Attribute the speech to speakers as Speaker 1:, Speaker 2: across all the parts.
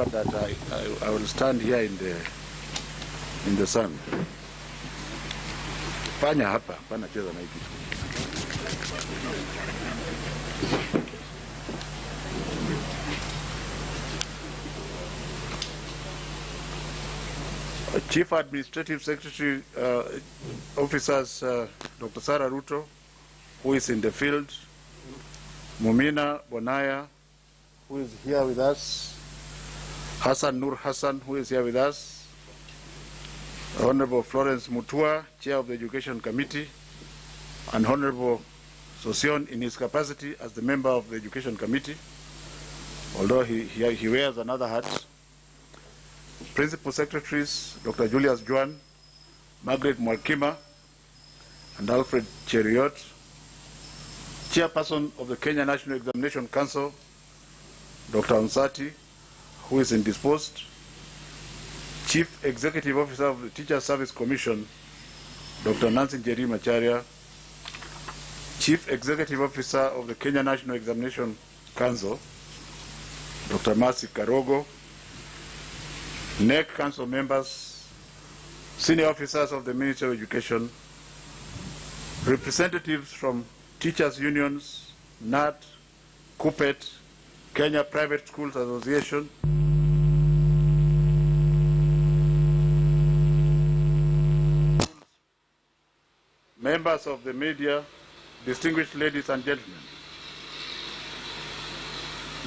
Speaker 1: that I will stand here in the sun. Fanya hapa, pana cheza na hiki. Chief Administrative Secretary Officers Dr. Sarah Ruto, who is in the field, Mumina Bonaya, who is here with us, Hassan Nur Hassan, who is here with us, Honorable Florence Mutua, Chair of the Education Committee, and Honorable Sosion in his capacity as the member of the Education Committee, although he wears another hat. Principal Secretaries, Dr. Julius Juan, Margaret Mwakima, and Alfred Cheriot, Chairperson of the Kenya National Examination Council, Dr. Ansati, who is indisposed, Chief Executive Officer of the Teacher Service Commission, Dr. Nancy Njeri Macharia, Chief Executive Officer of the Kenya National Examination Council, Dr. Mercy Karogo, NEC Council members, senior officers of the Ministry of Education, representatives from teachers' unions, NAT, KUPPET, Kenya Private Schools Association, members of the media, distinguished ladies and gentlemen.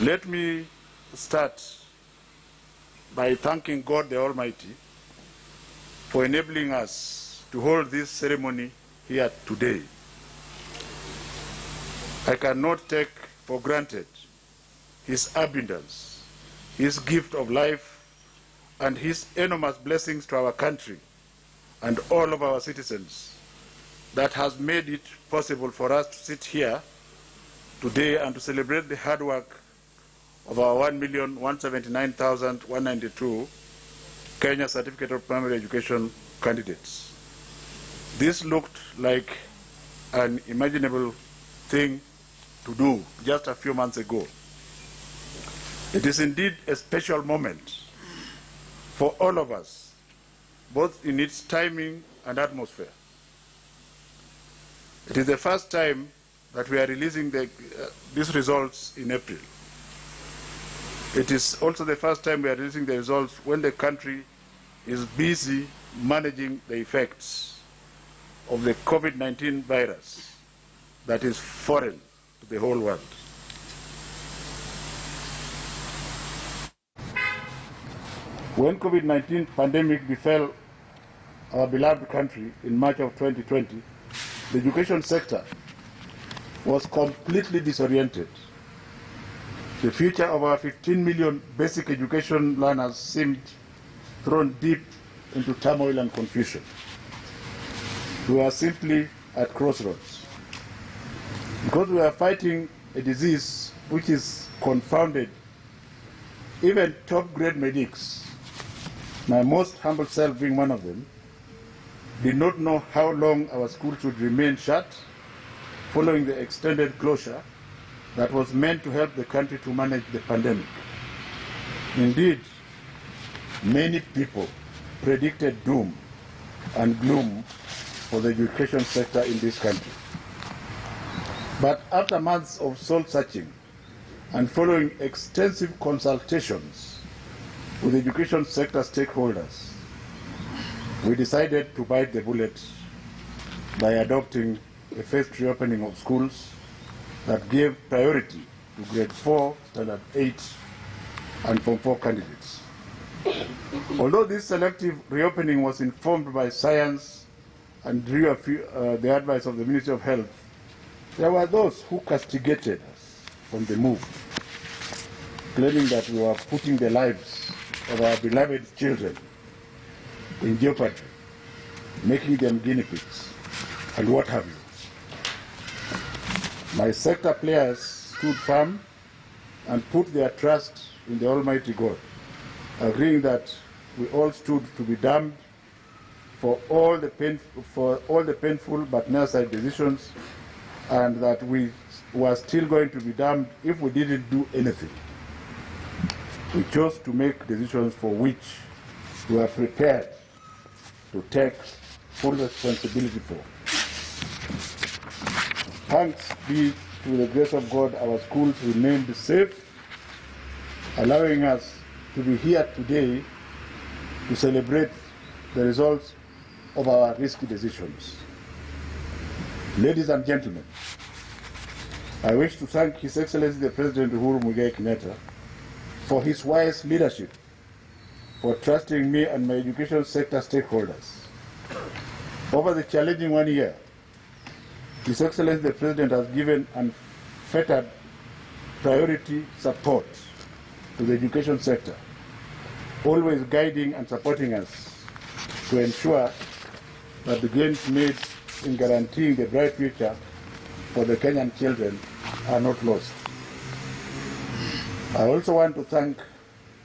Speaker 1: Let me start by thanking God the Almighty for enabling us to hold this ceremony here today. I cannot take for granted His abundance, His gift of life, and His enormous blessings to our country and all of our citizens that has made it possible for us to sit here today and to celebrate the hard work of our 1,179,192 Kenya Certificate of Primary Education candidates. This looked like an imaginable thing to do just a few months ago. It is indeed a special moment for all of us, both in its timing and atmosphere. It is the first time that we are releasing these results in April. It is also the first time we are releasing the results when the country is busy managing the effects of the COVID-19 virus that is foreign to the whole world. When COVID-19 pandemic befell our beloved country in March of 2020, the education sector was completely disoriented. The future of our 15 million basic education learners seemed thrown deep into turmoil and confusion. We were simply at crossroads. Because we are fighting a disease which is confounded, even top-grade medics, my most humble self being one of them, did not know how long our schools would remain shut following the extended closure that was meant to help the country to manage the pandemic. Indeed, many people predicted doom and gloom for the education sector in this country. But after months of soul-searching and following extensive consultations with education sector stakeholders, we decided to bite the bullet by adopting a phased reopening of schools that gave priority to grade 4, standard 8, and Form 4 candidates. Although this selective reopening was informed by science and drew the advice of the Ministry of Health, there were those who castigated us from the move, claiming that we were putting the lives of our beloved children in jeopardy, making them guinea pigs, and what have you. My sector players stood firm and put their trust in the Almighty God, agreeing that we all stood to be damned for all the painful but necessary decisions, and that we were still going to be damned if we didn't do anything. We chose to make decisions for which we are prepared to take full responsibility for. Thanks be to the grace of God, our schools remained safe, allowing us to be here today to celebrate the results of our risky decisions. Ladies and gentlemen, I wish to thank His Excellency the President Uhuru Muigai Kenyatta for his wise leadership, for trusting me and my education sector stakeholders. Over the challenging 1 year, His Excellency the President has given unfettered priority support to the education sector, always guiding and supporting us to ensure that the gains made in guaranteeing the bright future for the Kenyan children are not lost. I also want to thank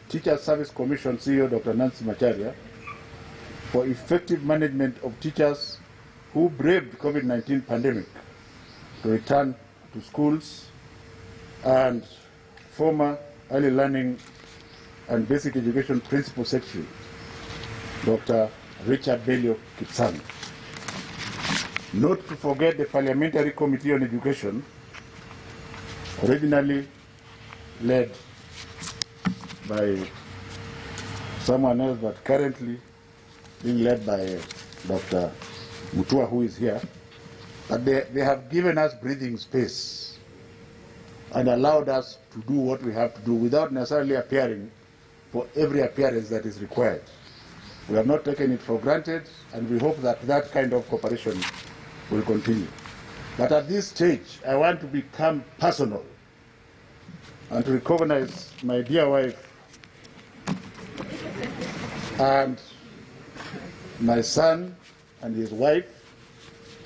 Speaker 1: Teacher Service Commission CEO Dr. Nancy Macharia for effective management of teachers who braved COVID-19 pandemic to return to schools, and former Early Learning and Basic Education Principal Secretary Dr. Richard Belio Kipsang. Not to forget the Parliamentary Committee on Education, originally led by someone else, but currently being led by Dr. Mutua, who is here. But they have given us breathing space and allowed us to do what we have to do without necessarily appearing for every appearance that is required. We have not taken it for granted, and we hope that that kind of cooperation will continue. But at this stage, I want to become personal and to recognize my dear wife and my son and his wife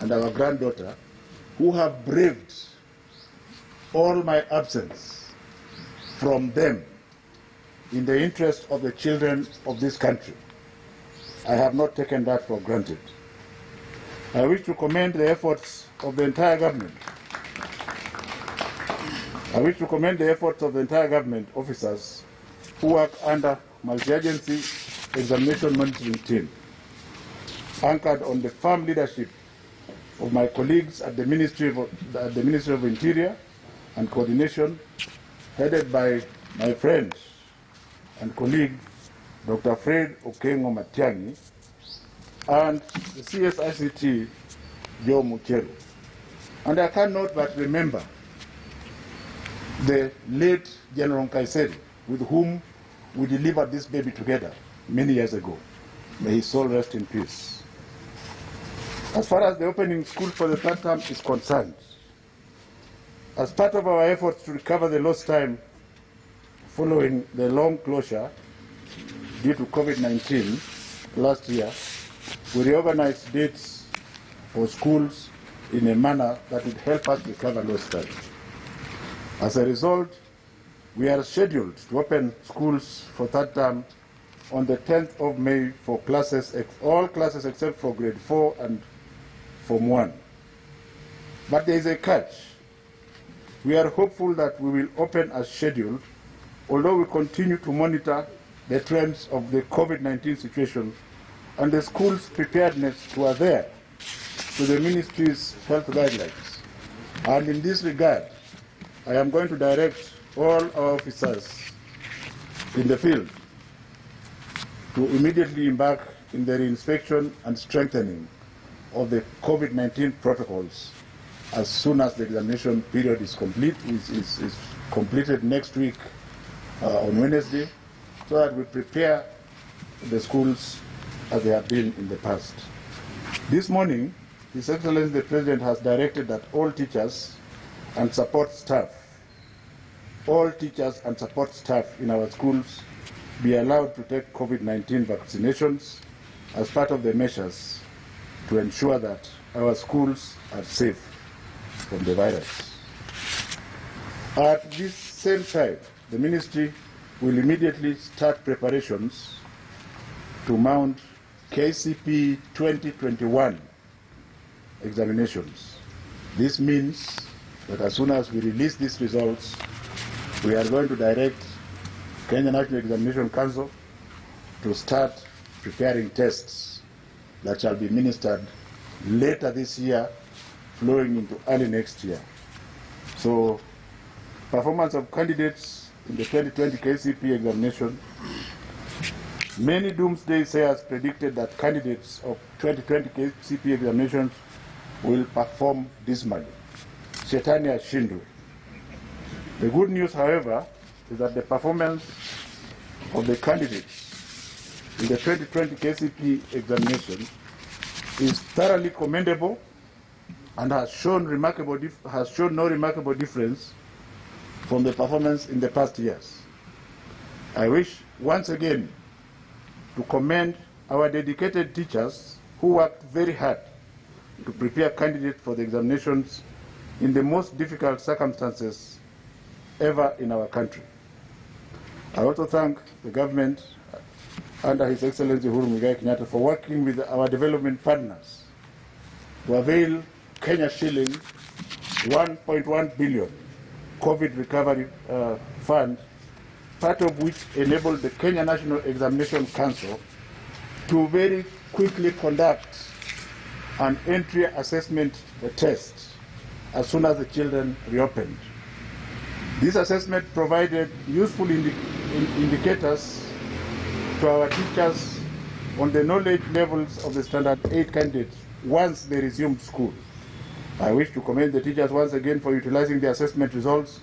Speaker 1: and our granddaughter, who have braved all my absence from them in the interest of the children of this country. I have not taken that for granted. I wish to commend the efforts of the entire government. I wish to commend the efforts of the entire government officers who work under multi-agency examination monitoring team, anchored on the firm leadership of my colleagues at the Ministry of Interior and Coordination, headed by my friend and colleague, Dr. Fred Okengo Matiang'i, and the CSICT, Joe Mucheru. And I cannot but remember the late General Kaiseri, with whom we delivered this baby together many years ago. May his soul rest in peace. As far as the opening school for the third term is concerned, as part of our efforts to recover the lost time following the long closure due to COVID-19 last year, we reorganized dates for schools in a manner that would help us recover lost time. As a result, we are scheduled to open schools for third term on the 10th of May for classes, all classes except for grade 4 and Form 1. But there is a catch. We are hopeful that we will open as scheduled, although we continue to monitor the trends of the COVID-19 situation and the school's preparedness to adhere to the ministry's health guidelines. And in this regard, I am going to direct all our officers in the field to immediately embark in the reinspection and strengthening of the COVID-19 protocols as soon as the examination period is complete, is completed next week on Wednesday, so that we prepare the schools as they have been in the past. This morning, His Excellency the President has directed that all teachers and support staff in our schools be allowed to take COVID-19 vaccinations as part of the measures to ensure that our schools are safe from the virus. At this same time, the ministry will immediately start preparations to mount KCPE 2021 examinations. This means that as soon as we release these results, we are going to direct Kenya National Examination Council to start preparing tests that shall be administered later this year, flowing into early next year. So, performance of candidates in the 2020 KCPE examination. Many doomsday sayers predicted that candidates of 2020 KCPE examinations will perform dismally. Shetani ashindwe. The good news, however, is that the performance of the candidates in the 2020 KCPE examination is thoroughly commendable and has shown no remarkable difference from the performance in the past years. I wish once again to commend our dedicated teachers who worked very hard to prepare candidates for the examinations in the most difficult circumstances ever in our country. I also thank the government under His Excellency Uhuru Muigai Kenyatta for working with our development partners to avail Kenya shilling 1.1 billion COVID recovery fund, part of which enabled the Kenya National Examination Council to very quickly conduct an entry assessment test as soon as the children reopened. This assessment provided useful indicators to our teachers on the knowledge levels of the Standard 8 candidates once they resumed school. I wish to commend the teachers once again for utilizing the assessment results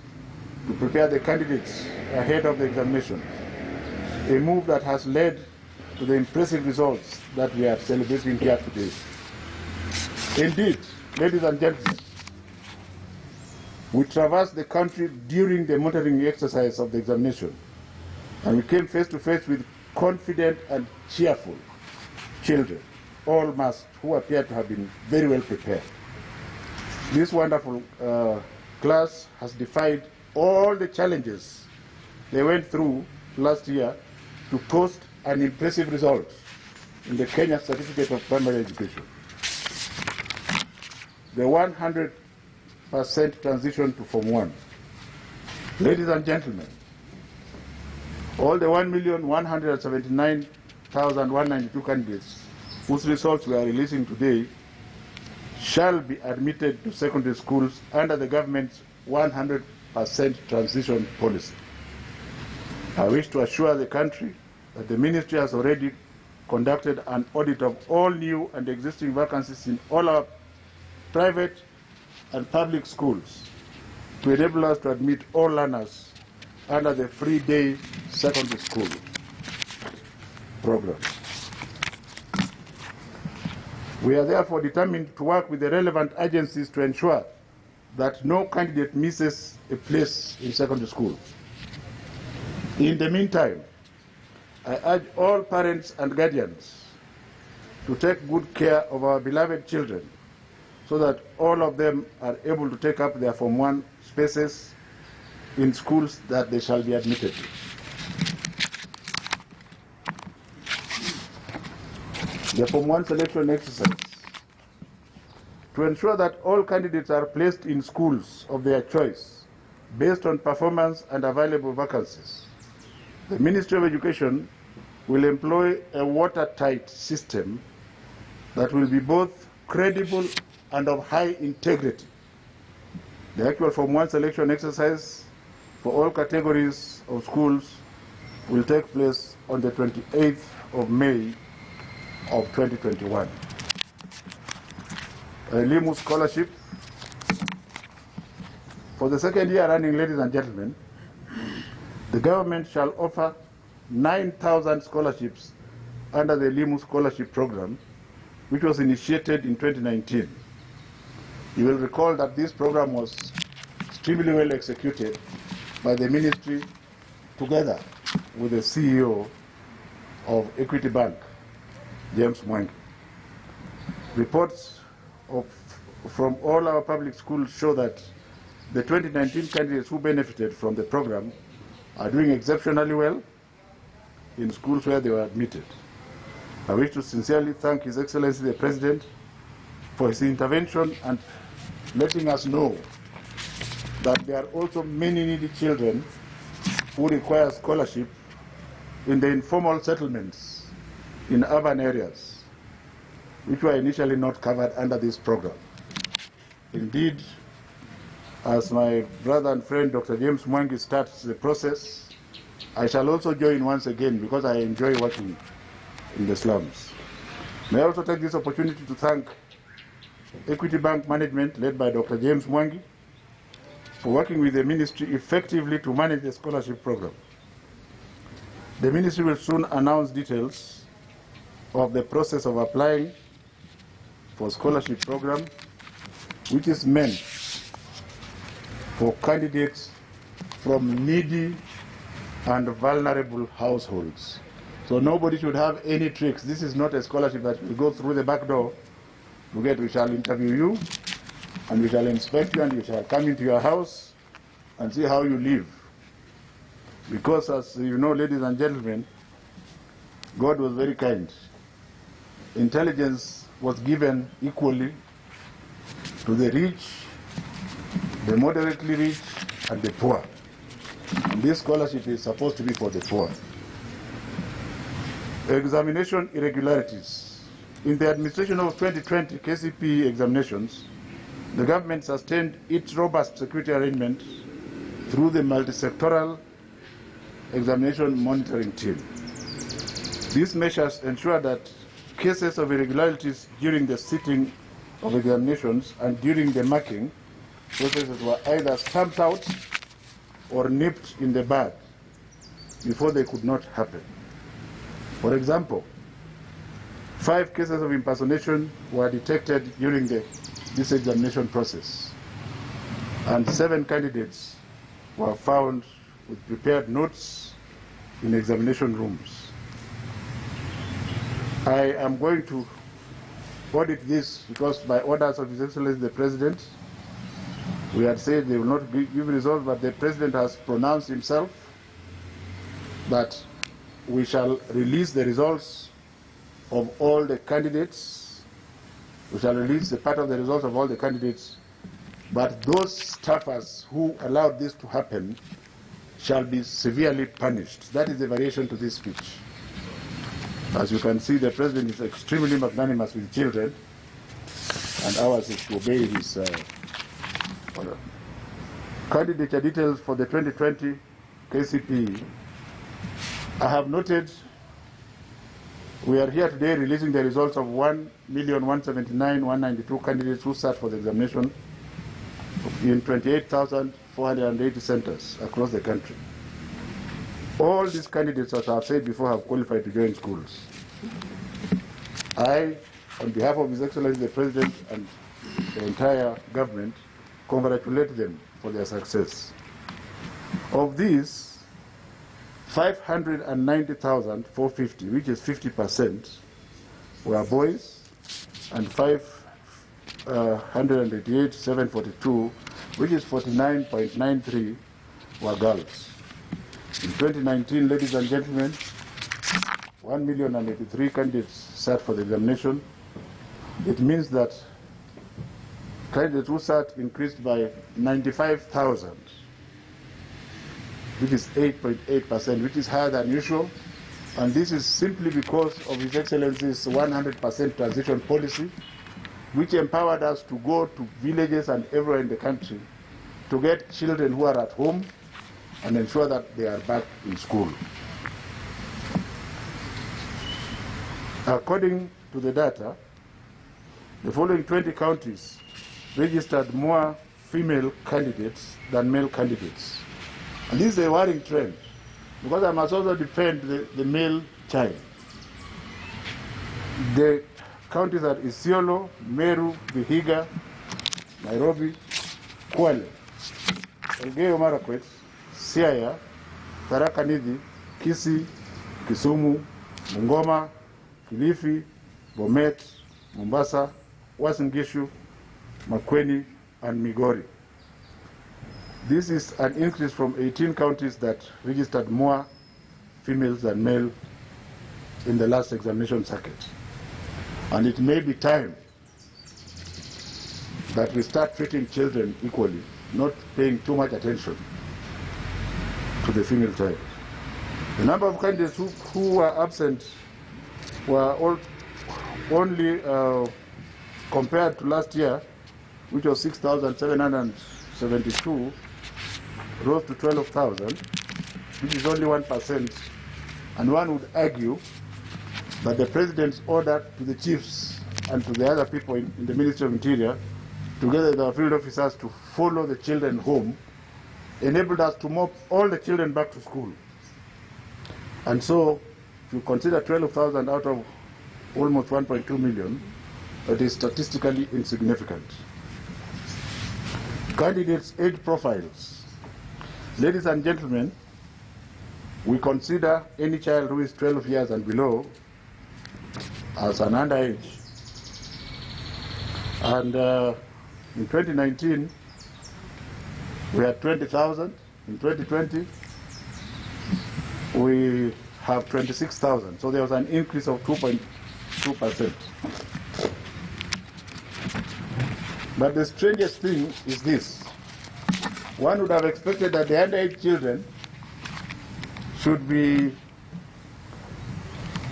Speaker 1: to prepare the candidates ahead of the examination, a move that has led to the impressive results that we are celebrating here today. Indeed, ladies and gentlemen, we traversed the country during the monitoring exercise of the examination, and we came face to face with confident and cheerful children, all masked, who appeared to have been very well prepared. This wonderful class has defied all the challenges they went through last year to post an impressive result in the Kenya Certificate of Primary Education. The 100% transition to Form 1. Ladies and gentlemen, all the 1,179,192 candidates whose results we are releasing today shall be admitted to secondary schools under the government's 100% transition policy. I wish to assure the country that the ministry has already conducted an audit of all new and existing vacancies in all our private and public schools to enable us to admit all learners under the free day secondary school program. We are therefore determined to work with the relevant agencies to ensure that no candidate misses a place in secondary school. In the meantime, I urge all parents and guardians to take good care of our beloved children so that all of them are able to take up their Form 1 spaces in schools that they shall be admitted to. The Form 1 selection exercise. To ensure that all candidates are placed in schools of their choice based on performance and available vacancies, the Ministry of Education will employ a watertight system that will be both credible and of high integrity. The actual Form 1 selection exercise for all categories of schools will take place on the 28th of May of 2021. A LIMU scholarship. For the second year running, ladies and gentlemen, the government shall offer 9,000 scholarships under the LIMU scholarship program, which was initiated in 2019. You will recall that this program was extremely well executed by the ministry together with the CEO of Equity Bank, James Mwangi. Reports from all our public schools show that the 2019 candidates who benefited from the program are doing exceptionally well in schools where they were admitted. I wish to sincerely thank His Excellency the President for his intervention and letting us know that there are also many needy children who require scholarship in the informal settlements in urban areas, which were initially not covered under this program. Indeed, as my brother and friend Dr. James Mwangi starts the process, I shall also join once again because I enjoy working in the slums. May I also take this opportunity to thank Equity Bank Management, led by Dr. James Mwangi, for working with the ministry effectively to manage the scholarship program. The ministry will soon announce details of the process of applying for scholarship program, which is meant for candidates from needy and vulnerable households. So nobody should have any tricks. This is not a scholarship that will go through the back door. We shall interview you, and we shall inspect you, and we shall come into your house and see how you live. Because, as you know, ladies and gentlemen, God was very kind. Intelligence was given equally to the rich, the moderately rich, and the poor. And this scholarship is supposed to be for the poor. Examination irregularities. In the administration of 2020 KCPE examinations, the government sustained its robust security arrangement through the multi-sectoral examination monitoring team. These measures ensure that cases of irregularities during the sitting of examinations and during the marking processes were either stamped out or nipped in the bud before they could not happen. For example, 5 cases of impersonation were detected during this examination process, and 7 candidates were found with prepared notes in examination rooms. I am going to audit this because by orders of His Excellency the President, we had said they will not give results, but the President has pronounced himself that we shall release the results of all the candidates. We shall release the part of the results of all the candidates, but those staffers who allowed this to happen shall be severely punished. That is the variation to this speech. As you can see, the President is extremely magnanimous with children, and ours is to obey his order. Candidature details for the 2020 KCPE. I have noted we are here today releasing the results of 1,179,192 candidates who sat for the examination in 28,480 centers across the country. All these candidates, as I have said before, have qualified to join schools. I, on behalf of His Excellency the President and the entire government, congratulate them for their success. Of these, 590,450, which is 50%, were boys, and 588,742, which is 49.93, were girls. In 2019, ladies and gentlemen, 1,083,000 candidates sat for the examination. It means that candidates who sat increased by 95,000, which is 8.8%, which is higher than usual. And this is simply because of His Excellency's 100% transition policy, which empowered us to go to villages and everywhere in the country to get children who are at home and ensure that they are back in school. According to the data, the following 20 counties registered more female candidates than male candidates. And this is a worrying trend, because I must also defend the male child. The counties are Isiolo, Meru, Vihiga, Nairobi, Kwale, Elgeyo Marakwet, Siaya, Tharaka Nithi, Kisii, Kisumu, Bungoma, Kilifi, Bomet, Mombasa, Uasin Gishu, Makueni, and Migori. This is an increase from 18 counties that registered more females than male in the last examination circuit. And it may be time that we start treating children equally, not paying too much attention to the female child. The number of candidates who were absent were only compared to last year, which was 6,772, rose to 12,000, which is only 1%. And one would argue that the President's order to the chiefs and to the other people in the Ministry of Interior, together with our field officers, to follow the children home, enabled us to move all the children back to school. And so, if you consider 12,000 out of almost 1.2 million, it is statistically insignificant. Candidates' age profiles. Ladies and gentlemen, we consider any child who is 12 years and below as an underage. And in 2019, we had 20,000. In 2020, we have 26,000. So there was an increase of 2.2%. But the strangest thing is this. One would have expected that the underage children should be,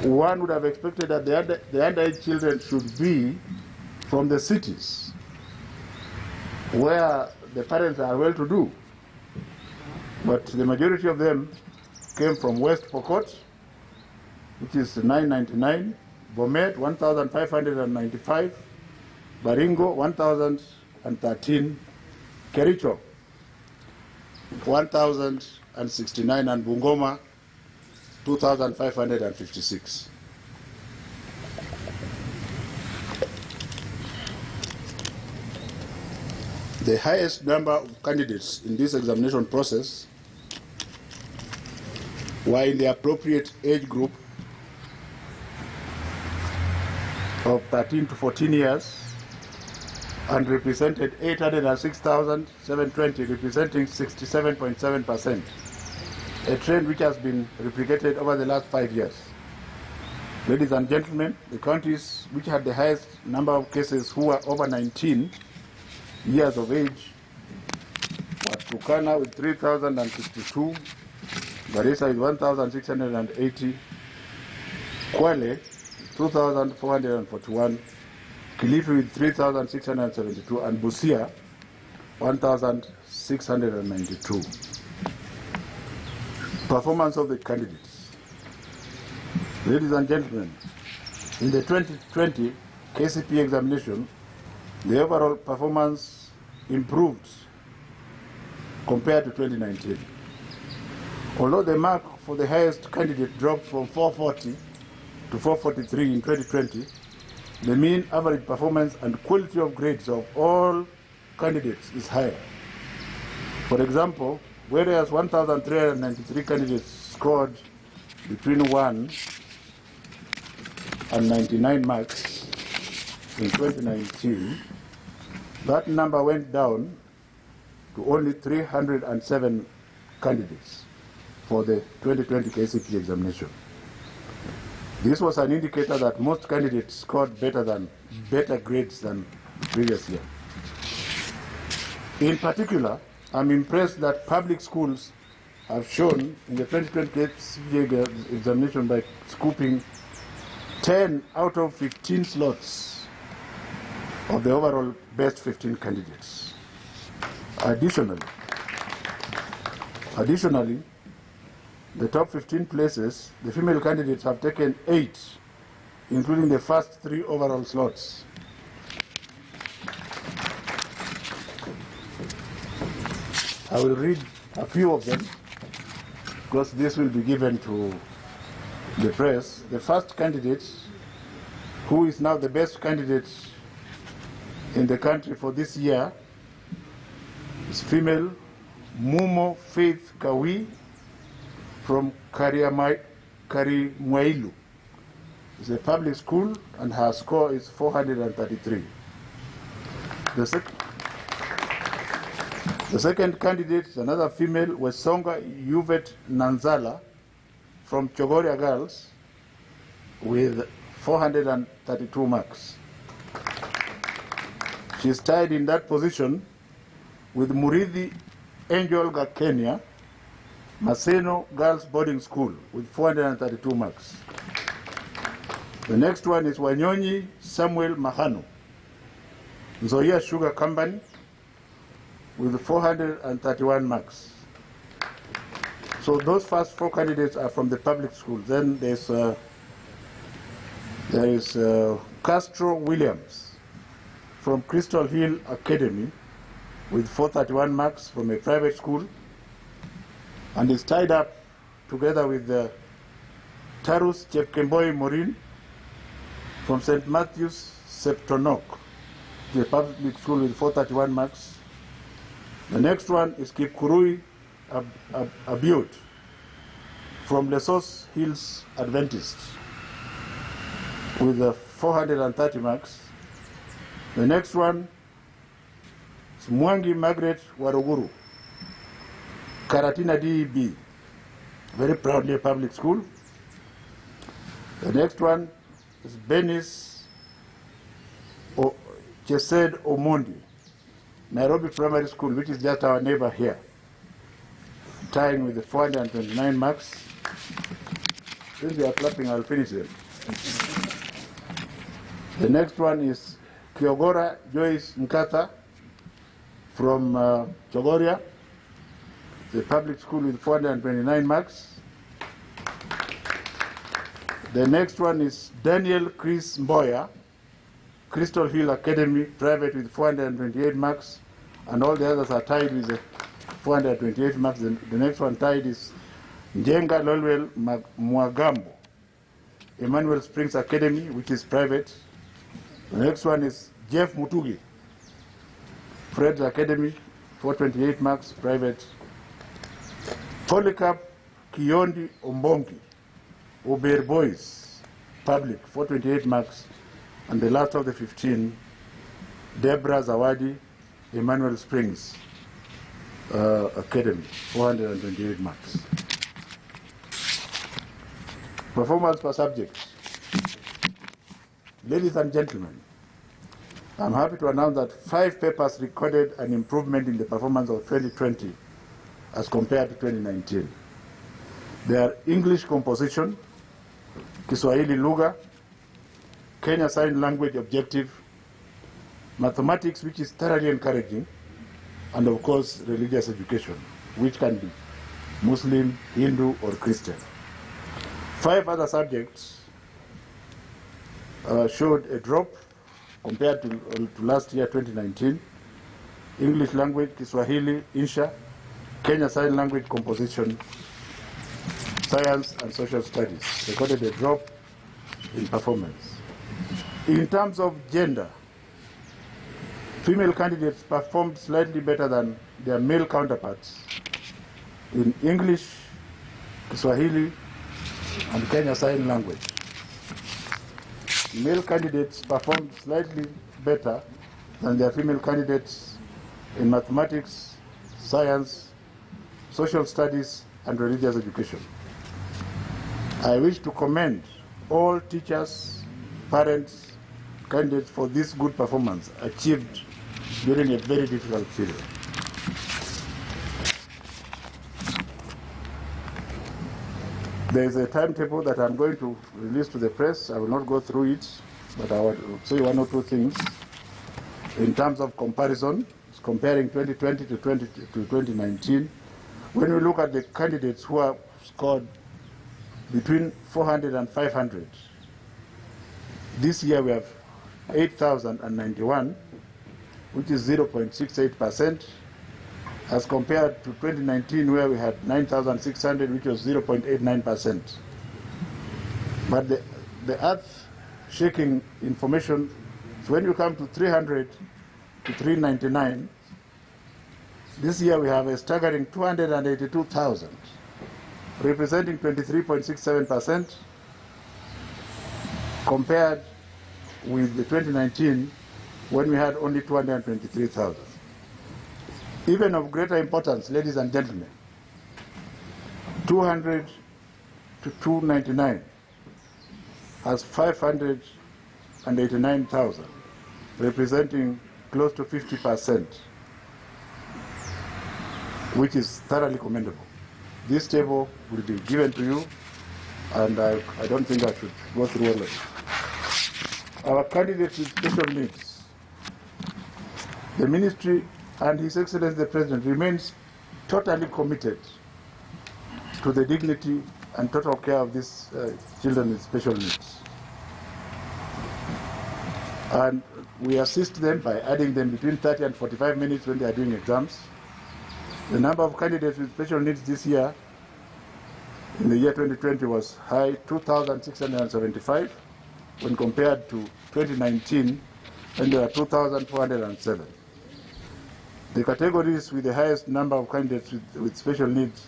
Speaker 1: the underage children should be from the cities where the parents are well-to-do. But the majority of them came from West Pokot, which is 999, Bomet 1,595, Baringo 1,013, Kericho 1,069, and Bungoma 2,556. The highest number of candidates in this examination process were in the appropriate age group of 13 to 14 years and represented 806,720, representing 67.7%, a trend which has been replicated over the last 5 years. Ladies and gentlemen, the counties which had the highest number of cases who were over 19 years of age were Turkana with 3,062, Garissa with 1,680, Kwale 2,441, Kilifi with 3,672, and Busia 1,692. Performance of the candidates. Ladies and gentlemen, in the 2020 KCPE examination, the overall performance improved compared to 2019. Although the mark for the highest candidate dropped from 440 to 443 in 2020, the mean average performance and quality of grades of all candidates is higher. For example, whereas 1,393 candidates scored between 1 and 99 marks in 2019, that number went down to only 307 candidates for the 2020 KCPE examination. This was an indicator that most candidates scored better grades than previous year. In particular, I'm impressed that public schools have shown in the 2020 KCPE examination by scooping 10 out of 15 slots of the overall best 15 candidates. Additionally, the top 15 places, the female candidates have taken 8, including the first 3 overall slots. I will read a few of them because this will be given to the press. The first candidate, who is now the best candidate in the country for this year, is female Mumo Faith Kawi from Karimwailu. It's a public school and her score is 433. The second candidate is another female, Wesonga Yuvet Nanzala from Chogoria Girls with 432 marks. She's tied in that position with Muridhi Angel Gakenya Maseno Girls Boarding School with 432 marks. The next one is Wanyonyi Samuel Mahano, Nzoia Sugar Company with 431 marks. So those first 4 candidates are from the public school. Then there is Castro Williams from Crystal Hill Academy with 431 marks from a private school, and is tied up together with Tarus Chepkemboi Morin from St. Matthew's Septonok, the public school with 431 marks. The next one is Kipkurui Abiot from Lesos Hills Adventist with 430 marks. The next one is Mwangi Margaret Waruguru, Karatina DEB, very proudly a public school. The next one is Benis Chesed Omondi, Nairobi Primary School, which is just our neighbor here, tying with the 429 marks. Since we are clapping, I'll finish them. The next one is Kiogora Joyce Nkatha from Chogoria, the public school with 429 marks. The next one is Daniel Chris Mboya, Crystal Hill Academy, private with 428 marks, and all the others are tied with 428 marks. The next one tied is Njenga Lolwell Mwagambo, Emmanuel Springs Academy, which is private. The next one is Jeff Mutugi, Fred's Academy, 428 marks, private. Polycarp Kiondi Ombongi, Ober Boys, public, 428 marks. And the last of the 15, Deborah Zawadi, Emmanuel Springs Academy, 428 marks. Performance per subject. Ladies and gentlemen, I'm happy to announce that 5 papers recorded an improvement in the performance of 2020 as compared to 2019. They are English composition, Kiswahili Lugha, Kenya Sign Language Objective, mathematics, which is thoroughly encouraging, and of course religious education, which can be Muslim, Hindu, or Christian. 5 other subjects showed a drop compared to last year, 2019. English language, Kiswahili, Insha, Kenya Sign Language Composition, Science and Social Studies recorded a drop in performance. In terms of gender, female candidates performed slightly better than their male counterparts in English, Kiswahili, and Kenya Sign Language. Male candidates performed slightly better than their female candidates in mathematics, science, social studies, and religious education. I wish to commend all teachers, parents, candidates for this good performance achieved during a very difficult period. There is a timetable that I'm going to release to the press. I will not go through it, but I will say 1 or 2 things. In terms of comparison, comparing 2020 to 2019, when we look at the candidates who are scored between 400 and 500, this year we have 8,091, which is 0.68%, as compared to 2019, where we had 9,600, which was 0.89%. But the earth-shaking information is when you come to 300 to 399, this year we have a staggering 282,000, representing 23.67%, compared with the 2019, when we had only 223,000. Even of greater importance, ladies and gentlemen, 200 to 299 has 589,000, representing close to 50%, which is thoroughly commendable. This table will be given to you, and I don't think I should go through all of it. Our candidates with special needs. The Ministry and His Excellency the President remains totally committed to the dignity and total care of these children with special needs. And we assist them by adding them between 30 and 45 minutes when they are doing exams. The number of candidates with special needs this year, in the year 2020, was high, 2,675, when compared to 2019, when there were 2,407. The categories with the highest number of candidates with special needs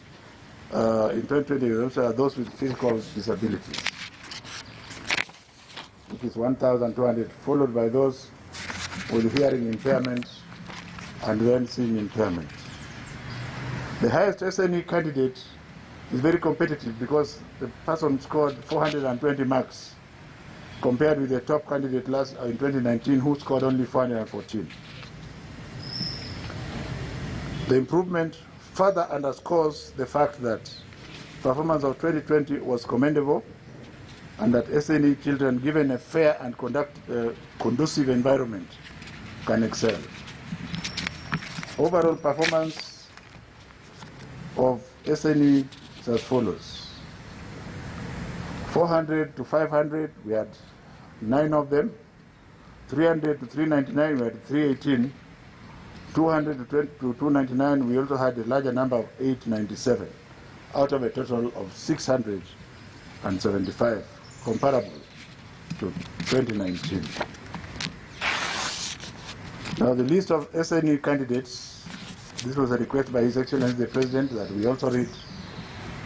Speaker 1: in 2020 also are those with physical disabilities, which is 1,200, followed by those with hearing impairment and then seeing impairment. The highest SNE candidate is very competitive because the person scored 420 marks compared with the top candidate in 2019 who scored only 414. The improvement further underscores the fact that performance of 2020 was commendable and that SNE children, given a fair and conducive environment, can excel. Overall performance of SNE is as follows. 400 to 500, we had 9 of them. 300 to 399, we had 318. 200 to 299, we also had a larger number of 897, out of a total of 675, comparable to 2019. Now the list of SNE candidates, this was a request by His Excellency the President that we also read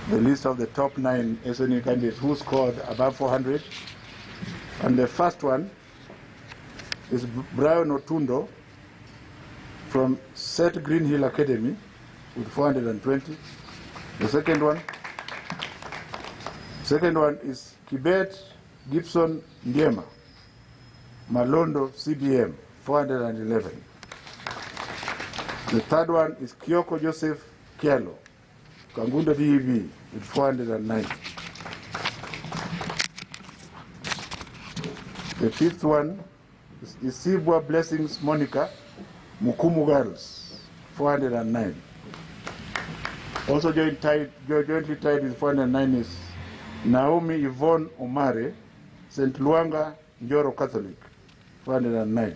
Speaker 1: the list of the top 9 SNE candidates who scored above 400. And the first one is Brian Otundo from Set Green Hill Academy with 420. The second one is Kibet Gibson Ndiema, Malondo CDM, 411. The third one is Kioko Joseph Kialo, Kangundo DEV with 409. The fifth one is Isibwa Blessings Monica, Mukumu Girls, 409. Also jointly tied with 409 is Naomi Yvonne Omare, St. Luanga Njoro Catholic, 409.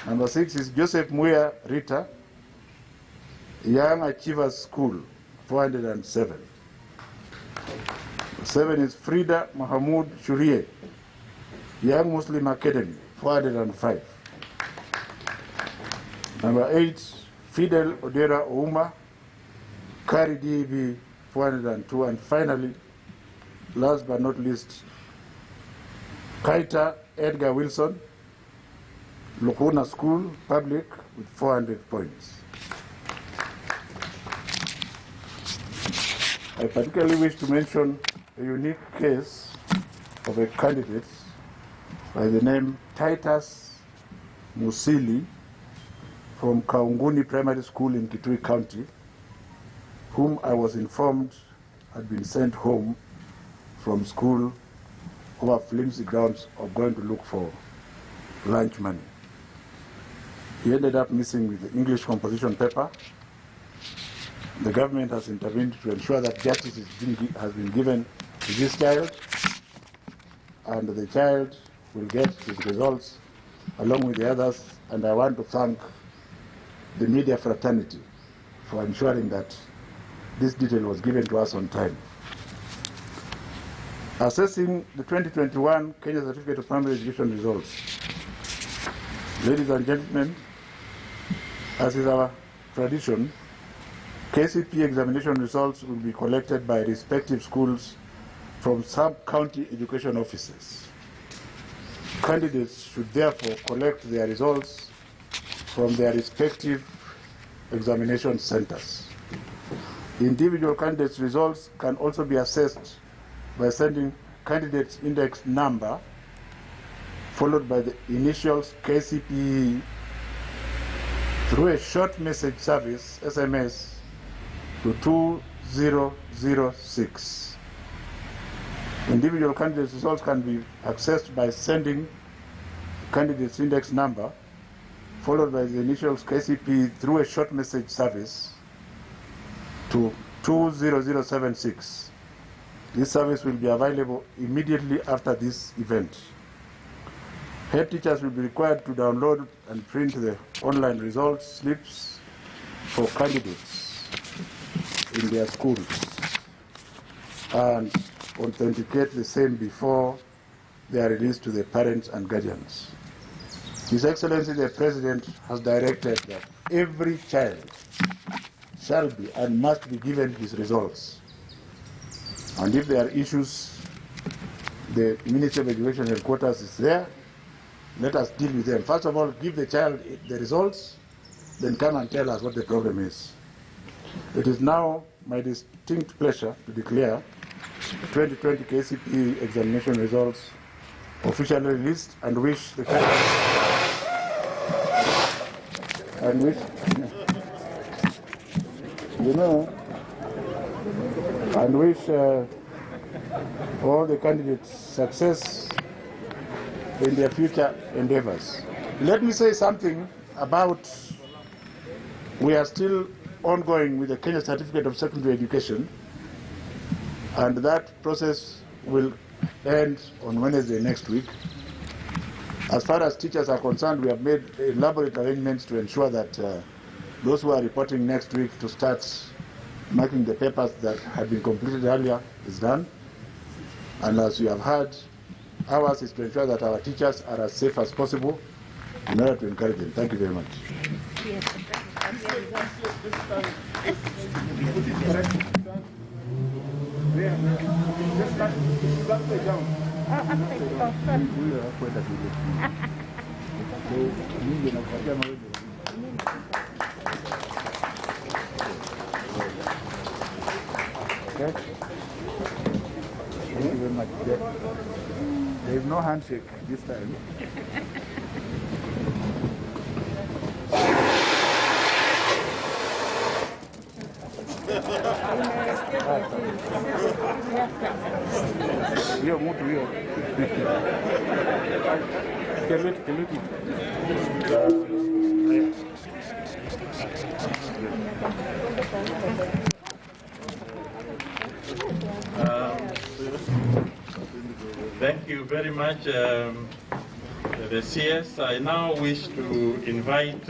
Speaker 1: Number 6 is Joseph Muya Rita, Young Achievers School, 407. 7 is Frida Mahamoud Shurie, Young Muslim Academy, 405. Number 8, Fidel Odera Ouma, Kari DEB, 402. And finally, last but not least, Kaita Edgar Wilson, Lukuna School, Public, with 400 points. I particularly wish to mention a unique case of a candidate by the name Titus Musili from Kaunguni Primary School in Kitui County, whom I was informed had been sent home from school over flimsy grounds of going to look for lunch money. He ended up missing with the English composition paper. The government has intervened to ensure that justice has been given to this child, and the child will get his results along with the others. And I want to thank the media fraternity for ensuring that this detail was given to us on time. Assessing the 2021 Kenya Certificate of Primary Education results. Ladies and gentlemen, as is our tradition, KCPE examination results will be collected by respective schools from sub-county education offices. Candidates should therefore collect their results from their respective examination centers. Individual candidates' results can also be assessed by sending candidate's index number followed by the initials KCPE through a short message service, SMS, to 2006. Individual candidates' results can be accessed by sending candidate's index number followed by the initials KCPE through a short message service to 20076. This service will be available immediately after this event. Head teachers will be required to download and print the online results slips for candidates in their schools and authenticate the same before they are released to the parents and guardians. His Excellency the President has directed that every child shall be and must be given his results. And if there are issues, the Ministry of Education headquarters is there. Let us deal with them. First of all, give the child the results, then come and tell us what the problem is. It is now my distinct pleasure to declare the 2020 KCPE examination results officially released and wish the and wish, you know, and wish all the candidates success in their future endeavors. Let me say something about, we are still ongoing with the Kenya Certificate of Secondary Education, and that process will end on Wednesday next week. As far as teachers are concerned, we have made elaborate arrangements to ensure that those who are reporting next week to start marking the papers that had been completed earlier is done. And as you have heard, ours is to ensure that our teachers are as safe as possible in order to encourage them. Thank you very much. Okay. Thank you very much. There is no handshake this time. Hiyo mtu hiyo. Keleti.
Speaker 2: Thank you very much, the CS. I now wish to invite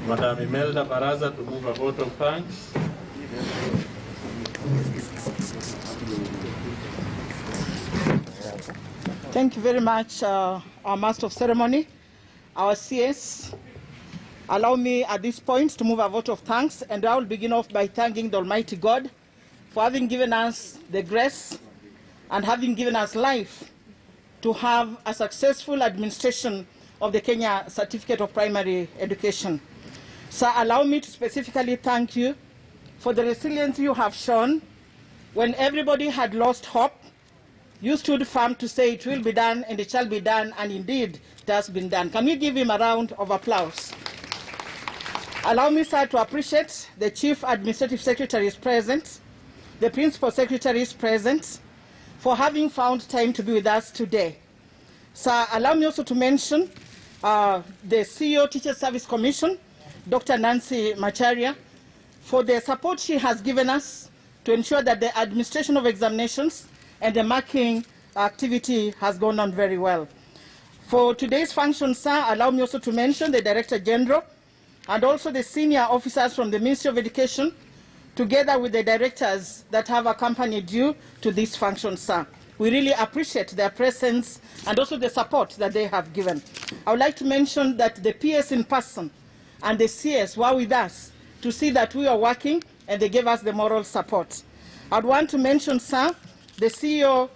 Speaker 2: Madam Imelda Baraza to move a vote of thanks.
Speaker 3: Thank you very much, our Master of Ceremony, our CS. Allow me at this point to move a vote of thanks, and I will begin off by thanking the Almighty God for having given us the grace and having given us life to have a successful administration of the Kenya Certificate of Primary Education. So allow me to specifically thank you for the resilience you have shown when everybody had lost hope. You stood firm to say it will be done and it shall be done, and indeed it has been done. Can we give him a round of applause? Allow me, sir, to appreciate the Chief Administrative Secretary is present, the Principal Secretary is present, for having found time to be with us today. Sir, allow me also to mention the CEO Teacher Service Commission, Dr. Nancy Macharia, for the support she has given us to ensure that the administration of examinations and the marking activity has gone on very well. For today's function, sir, allow me also to mention the Director General and also the senior officers from the Ministry of Education, together with the directors that have accompanied you to this function, sir. We really appreciate their presence and also the support that they have given. I would like to mention that the PS in person and the CS were with us to see that we are working, and they gave us the moral support. I would want to mention, sir, the CEO,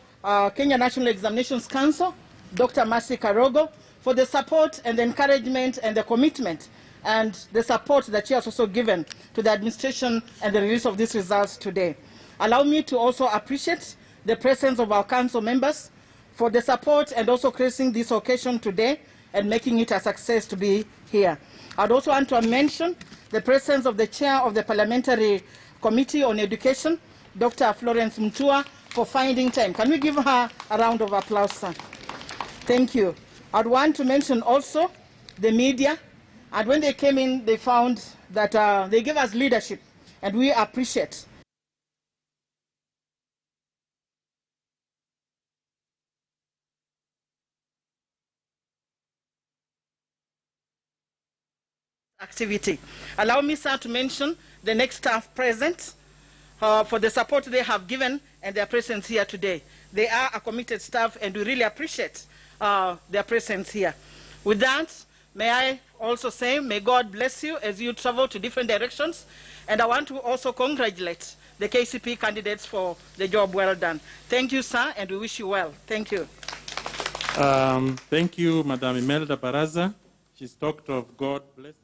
Speaker 3: Kenya National Examinations Council, Dr. Mercy Karogo, for the support and the encouragement and the commitment and the support that she has also given to the administration and the release of these results today. Allow me to also appreciate the presence of our council members for the support and also creating this occasion today and making it a success to be here. I'd also want to mention the presence of the Chair of the Parliamentary Committee on Education, Dr. Florence Mutua, for finding time. Can we give her a round of applause, sir? Thank you. I'd want to mention also the media, and when they came in, they found that they gave us leadership, and we appreciate. Activity. Allow me, sir, to mention the next staff present for the support they have given and their presence here today. They are a committed staff, and we really appreciate their presence here. With that, may I also say, may God bless you as you travel to different directions. And I want to also congratulate the KCPE candidates for the job well done. Thank you, sir, and we wish you well. Thank you.
Speaker 2: Thank you, Madam Imelda Baraza. She's talked of God blessing.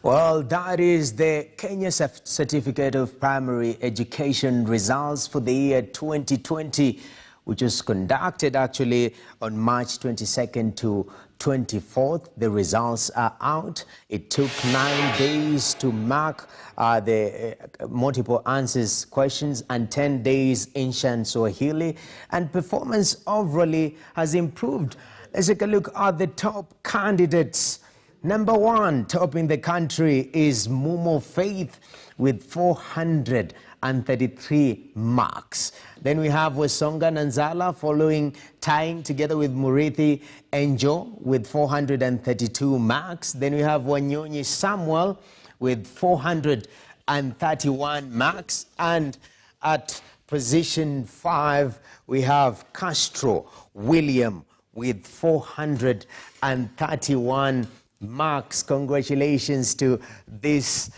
Speaker 4: Well, that is the Kenya Certificate of Primary Education results for the year 2020, which was conducted actually on March 22nd to 24th. The results are out. It took 9 days to mark the multiple answers questions and 10 days in Swahili. And performance overall has improved. Let's take a look at the top candidates. Number 1, topping the country is Mumo Faith with 433 marks. Then we have Wesonga Nanzala following, tying together with Murithi Angel with 432 marks. Then we have Wanyonyi Samuel with 431 marks. And at position 5, we have Castro William with 431 marks. Congratulations to these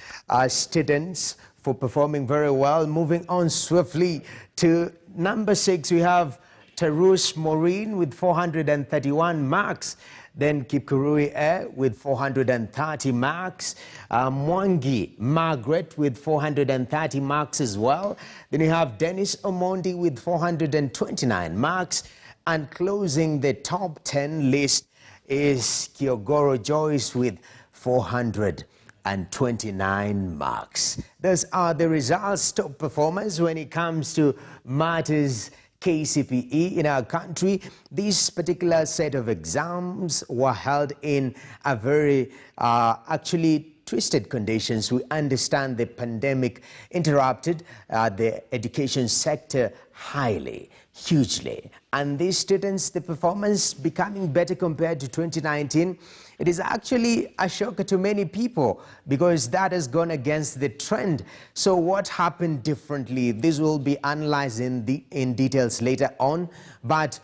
Speaker 4: students for performing very well. Moving on swiftly to number 6, we have Tarush Maureen with 431 marks. Then Kipkurui with 430 marks. Mwangi Margaret with 430 marks as well. Then you have Dennis Omondi with 429 marks. And closing the top 10 list is Kiogoro Joyce with 429 marks. Those are the results, top performers when it comes to matters KCPE in our country. This particular set of exams were held in a very actually twisted conditions. We understand the pandemic interrupted the education sector highly, hugely. And these students, the performance becoming better compared to 2019. It is actually a shocker to many people because that has gone against the trend. So what happened differently? This will be analyzed in details later on. But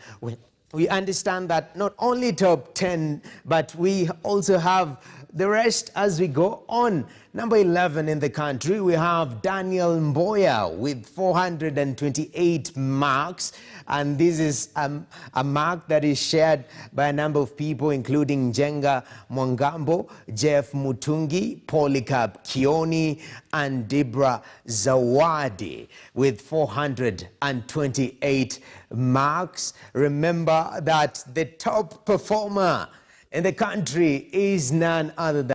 Speaker 4: we understand that not only top 10, but we also have the rest as we go on. Number 11 in the country, we have Daniel Mboya with 428 marks. And this is a mark that is shared by a number of people, including Jenga Mwangambo, Jeff Mutungi, Polycarp Kioni, and Debra Zawadi with 428 marks. Remember that the top performer in the country is none other than